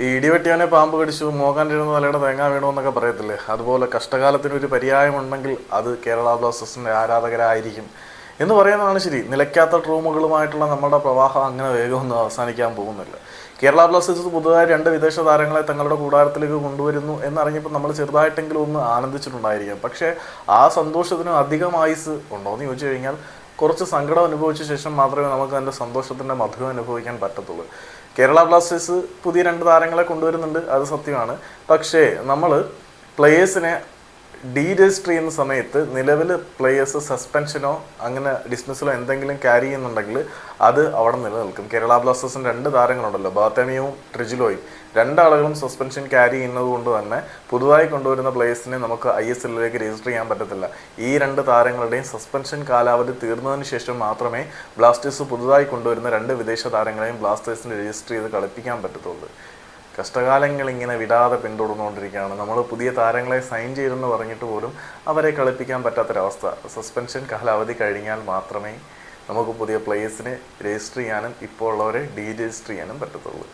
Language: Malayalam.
ഈ ഇടിവെട്ടിയവനെ പാമ്പ് കടിച്ചു മോകാനിരുന്ന തലയുടെ തേങ്ങ വീണു പറയത്തില്ലേ, അതുപോലെ കഷ്ടകാലത്തിനൊരു പര്യായമുണ്ടെങ്കിൽ അത് കേരള ബ്ലാസ്റ്റേഴ്സിന്റെ ആരാധകരായിരിക്കും എന്ന് പറയുന്നതാണ് ശരി. നിലയ്ക്കാത്ത ട്രൂമുകളുമായിട്ടുള്ള നമ്മുടെ പ്രവാഹം അങ്ങനെ വേഗമൊന്നും അവസാനിക്കാൻ പോകുന്നില്ല. കേരള ബ്ലാസ്റ്റേഴ്സ് പുതുതായി 2 വിദേശ താരങ്ങളെ തങ്ങളുടെ കൂടാരത്തിലേക്ക് കൊണ്ടുവരുന്നു എന്നറിഞ്ഞപ്പോൾ നമ്മൾ ചെറുതായിട്ടെങ്കിലും ഒന്ന് ആനന്ദിച്ചിട്ടുണ്ടായിരിക്കാം. പക്ഷേ ആ സന്തോഷത്തിന് അധികം ആയുസ് ഉണ്ടോ എന്ന് ചോദിച്ചു കഴിഞ്ഞാൽ കുറച്ച് സങ്കടം അനുഭവിച്ച ശേഷം മാത്രമേ നമുക്ക് അതിൻ്റെ സന്തോഷത്തിൻ്റെ മധുരം അനുഭവിക്കാൻ പറ്റത്തുള്ളൂ. കേരള ബ്ലാസ്റ്റേഴ്സ് പുതിയ 2 താരങ്ങളെ കൊണ്ടുവരുന്നുണ്ട്, അത് സത്യമാണ്. പക്ഷേ നമ്മൾ പ്ലേയേഴ്സിനെ രജിസ്റ്റർ ചെയ്യുന്ന സമയത്ത് നിലവിൽ പ്ലേയേഴ്സ് സസ്പെൻഷനോ അങ്ങനെ ഡിസ്മിസലോ എന്തെങ്കിലും ക്യാരി ചെയ്യുന്നുണ്ടെങ്കിൽ അത് അവിടെ നിലനിൽക്കും. കേരള ബ്ലാസ്റ്റേഴ്സിന് 2 താരങ്ങളുണ്ടല്ലോ, ബാർത്തമിയും ട്രിജിലോയും, 2 ആളുകളും സസ്പെൻഷൻ ക്യാരി ചെയ്യുന്നത് കൊണ്ട് തന്നെ പുതുതായി കൊണ്ടുവരുന്ന പ്ലേയേഴ്സിനെ നമുക്ക് ISL രജിസ്റ്റർ ചെയ്യാൻ പറ്റത്തില്ല. ഈ 2 താരങ്ങളുടെയും സസ്പെൻഷൻ കാലാവധി തീർന്നതിന് ശേഷം മാത്രമേ ബ്ലാസ്റ്റേഴ്സ് പുതുതായി കൊണ്ടുവരുന്ന 2 വിദേശ താരങ്ങളെയും ബ്ലാസ്റ്റേഴ്സിന് രജിസ്റ്റർ ചെയ്ത് കളിപ്പിക്കാൻ പറ്റത്തുള്ളൂ. കഷ്ടകാലങ്ങൾ ഇങ്ങനെ വിടാതെ പിന്തുടർന്നുകൊണ്ടിരിക്കുകയാണ്. നമ്മൾ പുതിയ താരങ്ങളെ സൈൻ ചെയ്തെന്ന് പറഞ്ഞിട്ട് പോലും അവരെ കളിപ്പിക്കാൻ പറ്റാത്തൊരവസ്ഥ. സസ്പെൻഷൻ കാലാവധി കഴിഞ്ഞാൽ മാത്രമേ നമുക്ക് പുതിയ പ്ലേയേഴ്സിനെ രജിസ്റ്റർ ചെയ്യാനും ഇപ്പോൾ ഉള്ളവരെ ഡീരജിസ്റ്റർ ചെയ്യാനും പറ്റത്തുള്ളൂ.